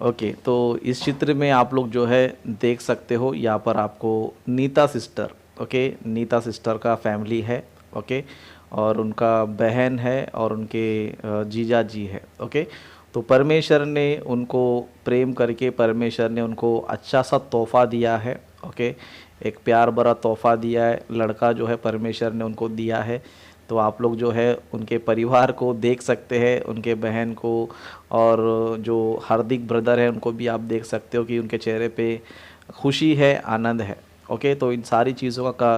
Okay, तो इस चित्र में आप लोग जो है देख सकते हो, यहाँ पर आपको Neeta sister, okay, Neeta sister का फैमिली है, ओके, और उनका बहन है और उनके जीजा जी है, ओके। तो परमेश्वर ने उनको प्रेम करके परमेश्वर ने उनको अच्छा सा तोहफ़ा दिया है, ओके, एक प्यार भरा तोहफ़ा दिया है, लड़का जो है परमेश्वर ने उनको दिया है। तो आप लोग जो है उनके परिवार को देख सकते हैं, उनके बहन को, और जो हार्दिक ब्रदर है उनको भी आप देख सकते हो कि उनके चेहरे पे खुशी है, आनंद है, ओके। तो इन सारी चीज़ों का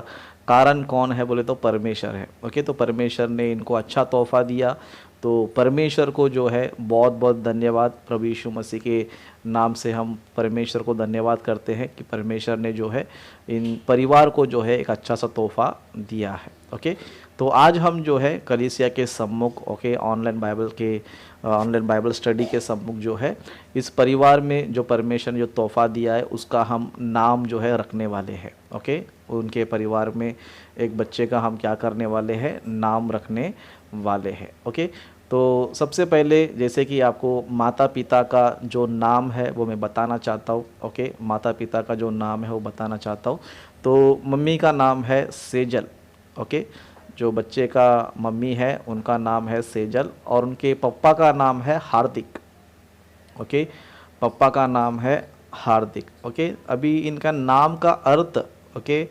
कारण कौन है बोले तो परमेश्वर है, ओके। तो परमेश्वर ने इनको अच्छा तोहफ़ा दिया, तो परमेश्वर को जो है बहुत बहुत धन्यवाद। प्रभु यीशु मसीह के नाम से हम परमेश्वर को धन्यवाद करते हैं कि परमेश्वर ने जो है इन परिवार को जो है एक अच्छा सा तोहफ़ा दिया है, ओके। तो आज हम जो है कलीसिया के सम्मुख, ओके, ऑनलाइन बाइबल स्टडी के सम्मुख जो है इस परिवार में जो परमेश्वर ने जो तोहफ़ा दिया है उसका हम नाम जो है रखने वाले हैं, ओके। उनके परिवार में एक बच्चे का हम क्या करने वाले हैं, नाम रखने वाले हैं, ओके। तो सबसे पहले जैसे कि आपको माता पिता का जो नाम है वो मैं बताना चाहता हूँ, ओके। माता पिता का जो नाम है वो बताना चाहता हूँ। तो मम्मी का नाम है सेजल, ओके। जो बच्चे का मम्मी है उनका नाम है सेजल, और उनके पापा का नाम है हार्दिक, ओके। पापा का नाम है हार्दिक, ओके। अभी इनका नाम का अर्थ, ओके,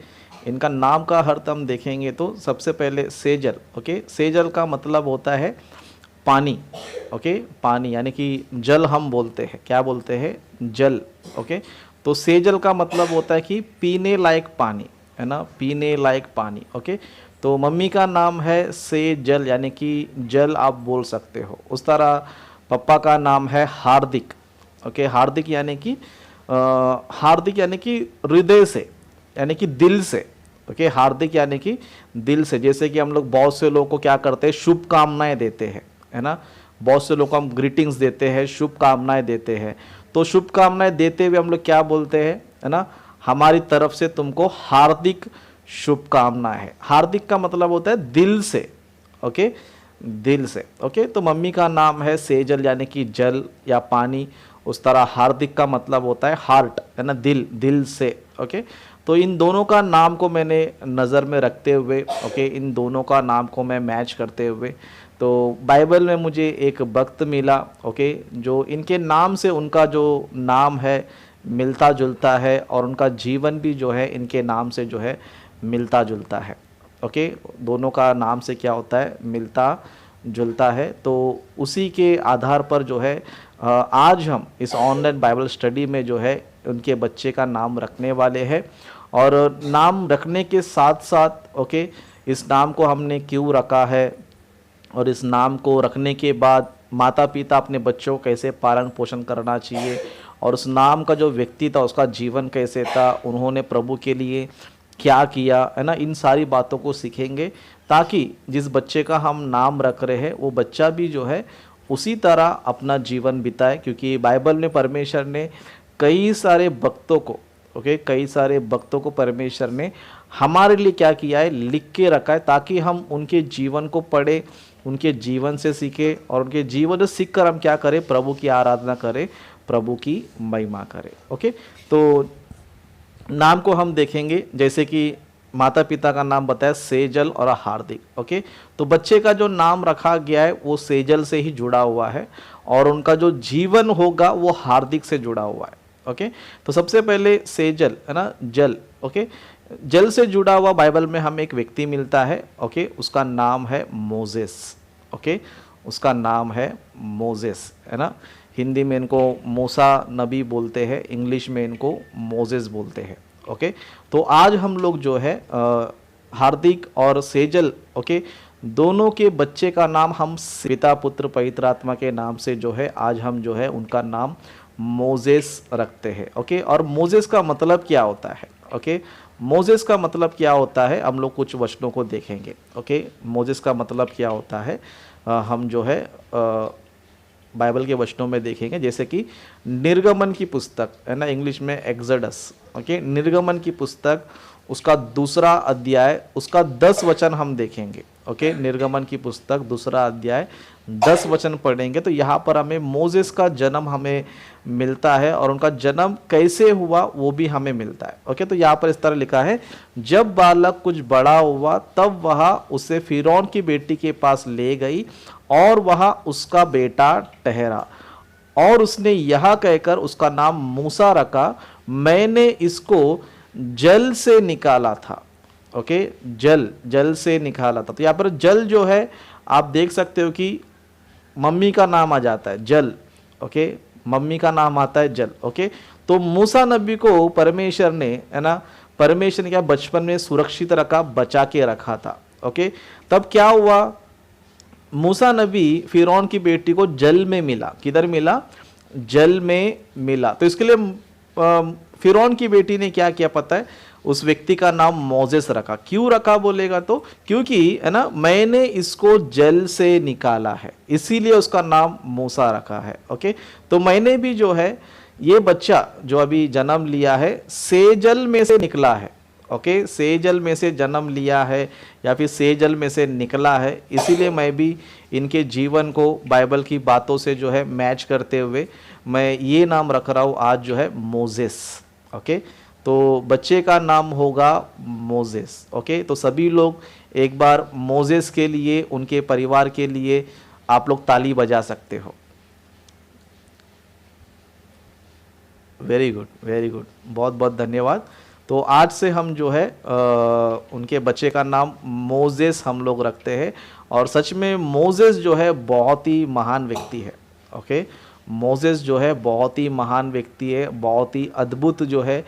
इनका नाम का अर्थ हम देखेंगे तो सबसे पहले सेजल, ओके। सेजल का मतलब होता है पानी, ओके, पानी, यानी कि जल हम बोलते हैं, क्या बोलते हैं, जल, ओके। तो सेजल का मतलब होता है कि पीने लायक पानी, है ना, पीने लायक पानी, ओके। तो मम्मी का नाम है सेजल, यानी कि जल आप बोल सकते हो। उस तरह पापा का नाम है हार्दिक, ओके। हार्दिक यानी कि हार्दिक यानी कि हृदय से, यानी कि दिल से, ओके। हार्दिक यानी कि दिल से। जैसे कि हम लोग बहुत से लोगों को क्या करते हैं, शुभकामनाएं देते हैं, है ना। बहुत से लोगों को हम ग्रीटिंग्स देते हैं, शुभकामनाएं देते हैं। तो शुभकामनाएं देते हुए हम लोग क्या बोलते हैं, है ना, हमारी तरफ से तुमको हार्दिक शुभकामना है। हार्दिक का मतलब होता है दिल से, ओके, दिल से, ओके। तो मम्मी का नाम है सेजल यानी कि जल या पानी। उस तरह हार्दिक का मतलब होता है हार्ट, है ना, दिल, दिल से, ओके। तो इन दोनों का नाम को मैंने नज़र में रखते हुए, ओके, इन दोनों का नाम को मैं मैच करते हुए, तो बाइबल में मुझे एक वक्त मिला, ओके, जो इनके नाम से उनका जो नाम है मिलता जुलता है, और उनका जीवन भी जो है इनके नाम से जो है मिलता जुलता है, ओके। दोनों का नाम से क्या होता है, मिलता जुलता है। तो उसी के आधार पर जो है आज हम इस ऑनलाइन बाइबल स्टडी में जो है उनके बच्चे का नाम रखने वाले हैं। और नाम रखने के साथ साथ, ओके, इस नाम को हमने क्यों रखा है, और इस नाम को रखने के बाद माता पिता अपने बच्चों को कैसे पालन पोषण करना चाहिए, और उस नाम का जो व्यक्ति था उसका जीवन कैसे था, उन्होंने प्रभु के लिए क्या किया, है ना, इन सारी बातों को सीखेंगे, ताकि जिस बच्चे का हम नाम रख रहे हैं वो बच्चा भी जो है उसी तरह अपना जीवन बिताए। क्योंकि बाइबल में परमेश्वर ने कई सारे भक्तों को, ओके, कई सारे भक्तों को परमेश्वर ने हमारे लिए क्या किया है, लिख के रखा है, ताकि हम उनके जीवन को पढ़े, उनके जीवन से सीखे, और उनके जीवन से सीख कर हम क्या करें, प्रभु की आराधना करें, प्रभु की महिमा करें, ओके। तो नाम को हम देखेंगे, जैसे कि माता पिता का नाम बताया सेजल और हार्दिक, ओके। तो बच्चे का जो नाम रखा गया है वो सेजल से ही जुड़ा हुआ है, और उनका जो जीवन होगा वो हार्दिक से जुड़ा हुआ है, ओके। तो सबसे पहले सेजल, है ना, जल, ओके। जल से जुड़ा हुआ बाइबल में हमें एक व्यक्ति मिलता है, ओके, उसका नाम है मोजेस, ओके, उसका नाम है मोजेस, है ना। हिंदी में इनको मूसा नबी बोलते हैं, इंग्लिश में इनको मोजेस बोलते हैं, ओके। तो आज हम लोग जो है हार्दिक और सेजल, ओके, दोनों के बच्चे का नाम हम पिता पुत्र पवित्र आत्मा के नाम से जो है आज हम जो है उनका नाम मोजेस रखते हैं, ओके। और मोजेस का मतलब क्या होता है, ओके, मोजेस का मतलब क्या होता है, हम लोग कुछ वचनों को देखेंगे, ओके। मोजेस का मतलब क्या होता है, हम जो है बाइबल के वचनों में देखेंगे। जैसे कि निर्गमन की पुस्तक, है ना, इंग्लिश में एक्सोडस, ओके, निर्गमन की पुस्तक उसका 2 अध्याय उसका 10 वचन हम देखेंगे, ओके। निर्गमन की पुस्तक 2 अध्याय 10 वचन पढ़ेंगे तो यहाँ पर हमें मोजेस का जन्म हमें मिलता है और उनका जन्म कैसे हुआ वो भी हमें मिलता है। ओके, तो यहाँ पर इस तरह लिखा है, जब बालक कुछ बड़ा हुआ तब वह उसे फिरौन की बेटी के पास ले गई और वह उसका बेटा ठहरा और उसने यह कहकर उसका नाम मूसा रखा, मैंने इसको जल से निकाला था। ओके, जल से निकाला था। तो यहाँ पर जल जो है आप देख सकते हो कि मम्मी का नाम आ जाता है जल। ओके, मम्मी का नाम आता है जल। ओके, तो मूसा नबी को परमेश्वर ने, है ना, परमेश्वर ने क्या बचपन में सुरक्षित रखा, बचा के रखा था। ओके, तब क्या हुआ, मूसा नबी फिरौन की बेटी को जल में मिला। किधर मिला? जल में मिला। तो इसके लिए फिरौन की बेटी ने क्या किया पता है, उस व्यक्ति का नाम मोजेस रखा। क्यों रखा बोलेगा तो क्योंकि, है ना, मैंने इसको जल से निकाला है, इसीलिए उसका नाम मूसा रखा है। ओके, तो मैंने भी जो है ये बच्चा जो अभी जन्म लिया है सेजल में से निकला है। ओके, सेजल में से जन्म लिया है या फिर सेजल में से निकला है, इसीलिए मैं भी इनके जीवन को बाइबल की बातों से जो है मैच करते हुए मैं ये नाम रख रहा हूँ आज जो है मोजेस। ओके, तो बच्चे का नाम होगा मोजेस। ओके, तो सभी लोग एक बार मोजेस के लिए, उनके परिवार के लिए आप लोग ताली बजा सकते हो। वेरी गुड, वेरी गुड, बहुत बहुत धन्यवाद। तो आज से हम जो है उनके बच्चे का नाम मोजेस हम लोग रखते हैं और सच में मोजेस जो है बहुत ही महान व्यक्ति है। ओके, मोजेस जो है बहुत ही महान व्यक्ति है, बहुत ही अद्भुत जो है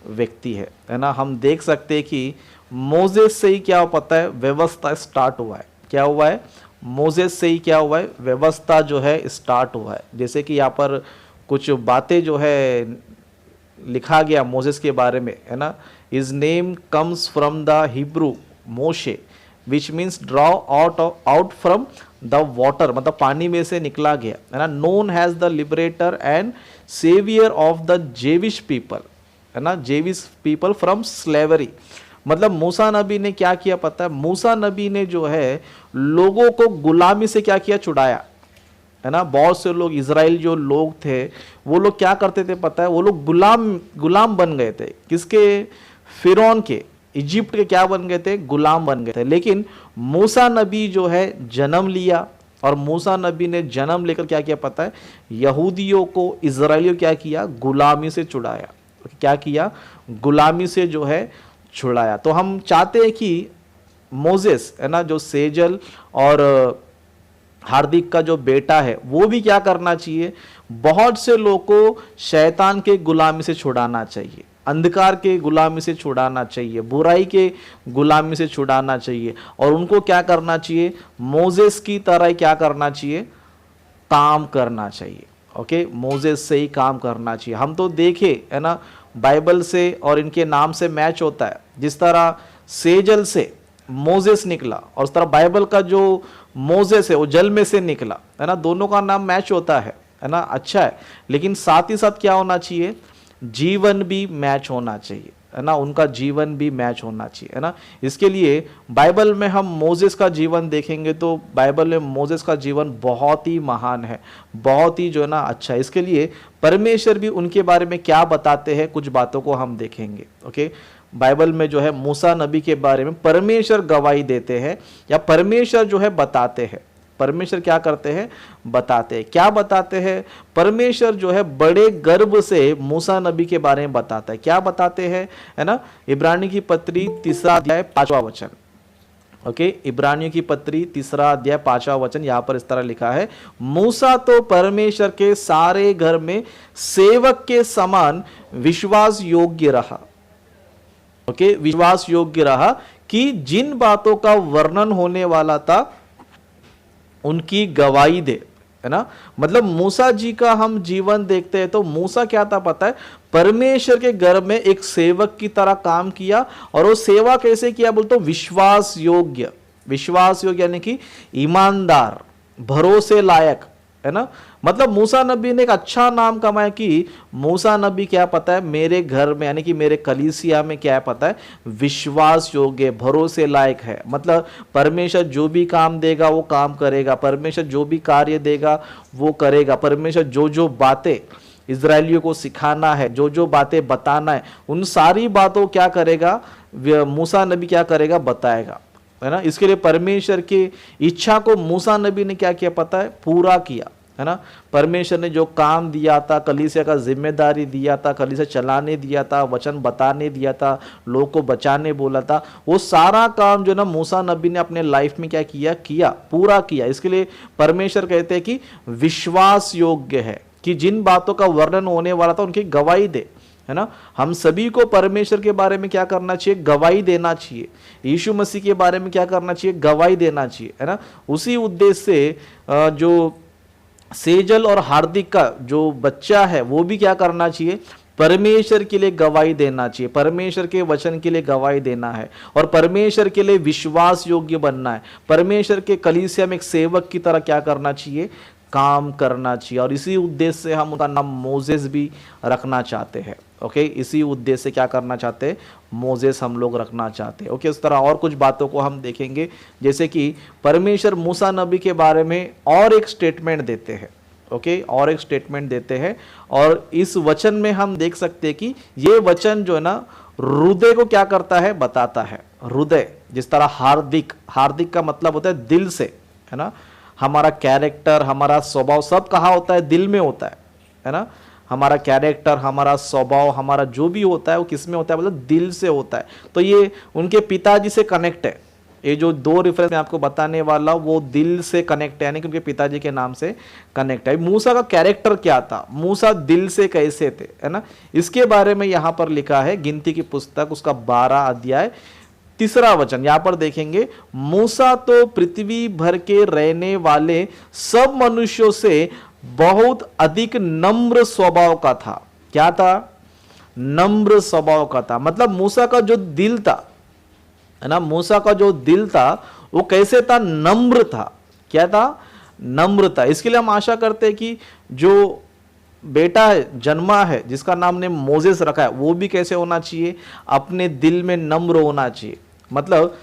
व्यक्ति है ना। हम देख सकते हैं कि मोजेस से ही क्या पता है, व्यवस्था स्टार्ट हुआ है। क्या हुआ है? मोजेस से ही क्या हुआ है, व्यवस्था जो है स्टार्ट हुआ है। जैसे कि यहाँ पर कुछ बातें जो है लिखा गया मोजेस के बारे में, है ना। His name comes from the Hebrew Moshe which means draw out from the water, मतलब पानी में से निकला गया, है ना। Known as the liberator and saviour of the Jewish people, है ना, जेविश पीपल फ्रॉम स्लेवरी। मतलब मूसा नबी ने क्या किया पता है, मूसा नबी ने जो है लोगों को गुलामी से क्या किया, छुड़ाया, है ना। बहुत से लोग, इजराइल जो लोग थे वो लोग क्या करते थे पता है, वो लोग गुलाम बन गए थे। किसके? फिरौन के, इजिप्ट के क्या बन गए थे, गुलाम बन गए थे। लेकिन मूसा नबी जो है जन्म लिया और मूसा नबी ने जन्म लेकर क्या किया पता है, यहूदियों को, इजराइलियों क्या किया, गुलामी से छुड़ाया। क्या किया? गुलामी से जो है छुड़ाया। तो हम चाहते हैं कि मोजेस, है ना, जो सेजल और हार्दिक का जो बेटा है वो भी क्या करना चाहिए, बहुत से लोगों को शैतान के गुलामी से छुड़ाना चाहिए, अंधकार के गुलामी से छुड़ाना चाहिए, बुराई के गुलामी से छुड़ाना चाहिए और उनको क्या करना चाहिए, मोजेस की तरह क्या करना चाहिए, काम करना चाहिए। ओके, मोजेस से ही काम करना चाहिए। हम तो देखे, है ना, बाइबल से और इनके नाम से मैच होता है। जिस तरह सेजल से मोजेस निकला और उस तरह बाइबल का जो मोजेस है वो जल में से निकला, है ना, दोनों का नाम मैच होता है ना, अच्छा है। लेकिन साथ ही साथ क्या होना चाहिए, जीवन भी मैच होना चाहिए, है ना, उनका जीवन भी मैच होना चाहिए, है ना। इसके लिए बाइबल में हम मोजेस का जीवन देखेंगे तो बाइबल में मोजेस का जीवन बहुत ही महान है, बहुत ही जो है ना अच्छा है। इसके लिए परमेश्वर भी उनके बारे में क्या बताते हैं, कुछ बातों को हम देखेंगे। ओके, बाइबल में जो है मूसा नबी के बारे में परमेश्वर गवाही देते हैं या परमेश्वर जो है बताते हैं। परमेश्वर क्या करते हैं, बताते हैं। क्या बताते हैं? परमेश्वर जो है बड़े गर्व से मूसा नबी के बारे में बताता है। क्या बताते हैं, है ना, इब्रानी की पत्री 3 अध्याय 5वां वचन। ओके, इब्रानियों की पत्री 3 अध्याय 5वां वचन, यहां पर इस तरह लिखा है, मूसा तो परमेश्वर के सारे घर में सेवक के समान विश्वास योग्य रहा। ओके, विश्वास योग्य रहा कि जिन बातों का वर्णन होने वाला था उनकी गवाही दे, है ना। मतलब मूसा जी का हम जीवन देखते हैं तो मूसा क्या था पता है, परमेश्वर के घर में एक सेवक की तरह काम किया और वो सेवा कैसे किया बोलते, विश्वास योग्य, विश्वास योग्य यानी कि ईमानदार, भरोसे लायक, है ना। मतलब मूसा नबी ने एक अच्छा नाम कमाया कि मूसा नबी क्या पता है, मेरे घर में यानी कि मेरे कलीसिया में क्या पता है, विश्वास योग्य, भरोसे लायक है। मतलब परमेश्वर जो भी काम देगा वो काम करेगा, परमेश्वर जो भी कार्य देगा वो करेगा, परमेश्वर जो जो बातें इजरायलियों को सिखाना है, जो जो बातें बताना है, उन सारी बातों क्या करेगा मूसा नबी, क्या करेगा, बताएगा, है ना। इसके लिए परमेश्वर की इच्छा को मूसा नबी ने क्या किया पता है, पूरा किया, है ना। परमेश्वर ने जो काम दिया था, कलीसिया का जिम्मेदारी दिया था, कलीसिया चलाने दिया था, वचन बताने दिया था, लोग को बचाने बोला था, वो सारा काम जो ना मूसा नबी ने अपने लाइफ में क्या किया, पूरा किया। इसके लिए परमेश्वर कहते हैं कि विश्वास योग्य है, कि जिन बातों का वर्णन होने वाला था उनकी गवाही दे, है ना। हम सभी को परमेश्वर के बारे में क्या करना चाहिए, गवाही देना चाहिए। यीशु मसीह के बारे में क्या करना चाहिए, गवाही देना चाहिए, है ना। उसी उद्देश्य से जो सेजल और हार्दिक का जो बच्चा है वो भी क्या करना चाहिए, परमेश्वर के लिए गवाही देना चाहिए, परमेश्वर के वचन के लिए गवाही देना है, और परमेश्वर के लिए विश्वास योग्य बनना है, परमेश्वर के कलीसिया में एक सेवक की तरह क्या करना चाहिए, काम करना चाहिए। और इसी उद्देश्य से हम उनका नाम मोजेस भी रखना चाहते हैं। ओके, इसी उद्देश्य से क्या करना चाहते हैं, मोजेस हम लोग रखना चाहते हैं। ओके, इस तरह और कुछ बातों को हम देखेंगे, जैसे कि परमेश्वर मूसा नबी के बारे में और एक स्टेटमेंट देते हैं। ओके, और एक स्टेटमेंट देते हैं, और इस वचन में हम देख सकते हैं कि ये वचन जो है ना हृदय को क्या करता है, बताता है। हृदय, जिस तरह हार्दिक, हार्दिक का मतलब होता है दिल से, है ना। हमारा कैरेक्टर, हमारा स्वभाव सब कहाँ होता है, दिल में होता है ना। हमारा कैरेक्टर, हमारा स्वभाव, हमारा जो भी होता है वो किस में होता है, मतलब दिल से होता है। तो ये उनके पिताजी से कनेक्ट है। ये जो दो रेफरेंस मैं आपको बताने वाला वो दिल से कनेक्ट है, यानी कि उनके पिताजी के नाम से कनेक्ट है। मूसा का कैरेक्टर क्या था, मूसा दिल से कैसे थे, है ना, इसके बारे में यहां पर लिखा है गिनती की पुस्तक उसका 12 अध्याय 3 वचन। यहां पर देखेंगे, मूसा तो पृथ्वी भर के रहने वाले सब मनुष्यों से बहुत अधिक नम्र स्वभाव का था। क्या था, नम्र स्वभाव का था। मतलब मूसा का जो दिल था, है ना, मूसा का जो दिल था वो कैसे था, नम्र था। क्या था, नम्र था। इसके लिए हम आशा करते हैं कि जो बेटा है, जन्मा है, जिसका नाम ने मोजेस रखा है, वो भी कैसे होना चाहिए, अपने दिल में नम्र होना चाहिए। मतलब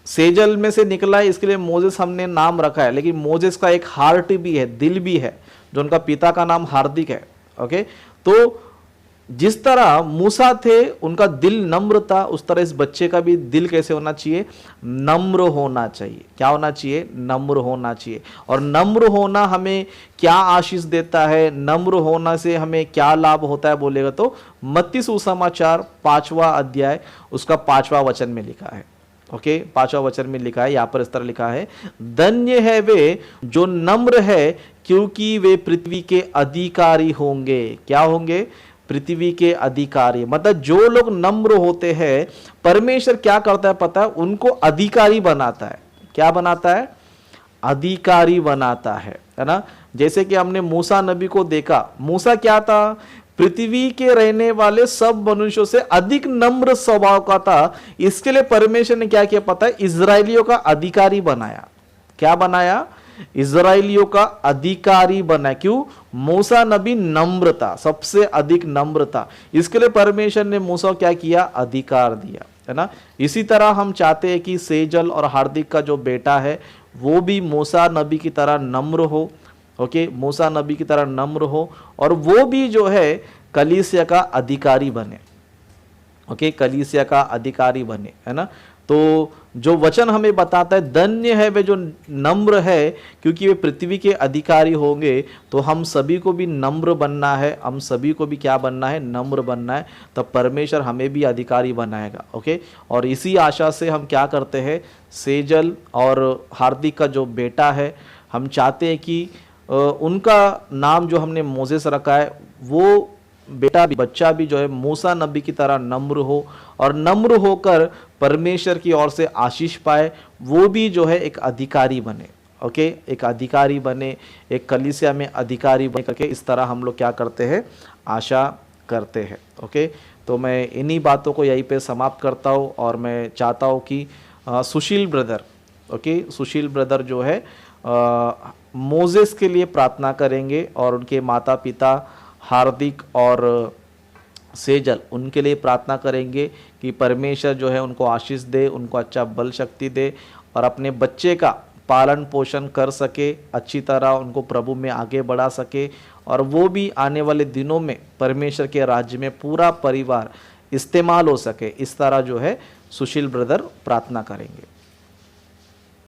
सेजल में से निकला है, इसके लिए मोजेस हमने नाम रखा है, लेकिन मोजेस का एक हार्ट भी है, दिल भी है, जो उनका पिता का नाम हार्दिक है। ओके, तो जिस तरह मूसा थे उनका दिल नम्र था, उस तरह इस बच्चे का भी दिल कैसे होना चाहिए, नम्र होना चाहिए। क्या होना चाहिए, नम्र होना चाहिए। और नम्र होना हमें क्या आशीष देता है, नम्र होना से हमें क्या लाभ होता है बोलेगा तो मत्ती सुसमाचार 5वां अध्याय उसका 5वां वचन में लिखा है। ओके, 5वां वचन में लिखा है, यहां पर इस तरह लिखा है, धन्य है वे जो नम्र है, क्योंकि वे पृथ्वी के अधिकारी होंगे। क्या होंगे, पृथ्वी के अधिकारी। मतलब जो लोग नम्र होते हैं, परमेश्वर क्या करता है पता है, उनको अधिकारी बनाता है। क्या बनाता है, अधिकारी बनाता है ना। जैसे कि हमने मूसा नबी को देखा, मूसा क्या था, पृथ्वी के रहने वाले सब मनुष्यों से अधिक नम्र स्वभाव का था। इसके लिए परमेश्वर ने क्या किया पता है, इजरायलियों का अधिकारी बनाया। क्या बनाया, इजरायलियों का अधिकारी बना। क्यों, मूसा नबी नम्र था, सबसे अधिक नम्र था। इसके लिए परमेश्वर ने मूसा क्या किया, अधिकार दिया, है ना। इसी तरह हम चाहते हैं कि सेजल और हार्दिक का जो बेटा है वो भी मूसा नबी की तरह नम्र हो। ओके, मूसा नबी की तरह नम्र हो, और वो भी जो है कलीसिया का अधिकारी बने। ओके, कलीसिया का अधिकारी बने, है ना। तो जो वचन हमें बताता है, धन्य है वे जो नम्र है, क्योंकि वे पृथ्वी के अधिकारी होंगे। तो हम सभी को भी नम्र बनना है, हम सभी को भी क्या बनना है, नम्र बनना है। तब परमेश्वर हमें भी अधिकारी बनाएगा। ओके, और इसी आशा से हम क्या करते हैं, सेजल और हार्दिक का जो बेटा है, हम चाहते हैं कि उनका नाम जो हमने मोजेस रखा है, वो बेटा भी, बच्चा भी जो है मूसा नबी की तरह नम्र हो, और नम्र होकर परमेश्वर की ओर से आशीष पाए। वो भी जो है एक अधिकारी बने। ओके, एक अधिकारी बने, एक कलीसिया में अधिकारी बने करके, इस तरह हम लोग क्या करते हैं, आशा करते हैं। ओके, तो मैं इन्हीं बातों को यहीं पे समाप्त करता हूँ, और मैं चाहता हूँ कि सुशील ब्रदर, ओके, सुशील ब्रदर जो है मोजेस के लिए प्रार्थना करेंगे, और उनके माता पिता हार्दिक और सेजल, उनके लिए प्रार्थना करेंगे कि परमेश्वर जो है उनको आशीष दे, उनको अच्छा बल शक्ति दे, और अपने बच्चे का पालन पोषण कर सके, अच्छी तरह उनको प्रभु में आगे बढ़ा सके, और वो भी आने वाले दिनों में परमेश्वर के राज्य में पूरा परिवार इस्तेमाल हो सके, इस तरह जो है सुशील ब्रदर प्रार्थना करेंगे।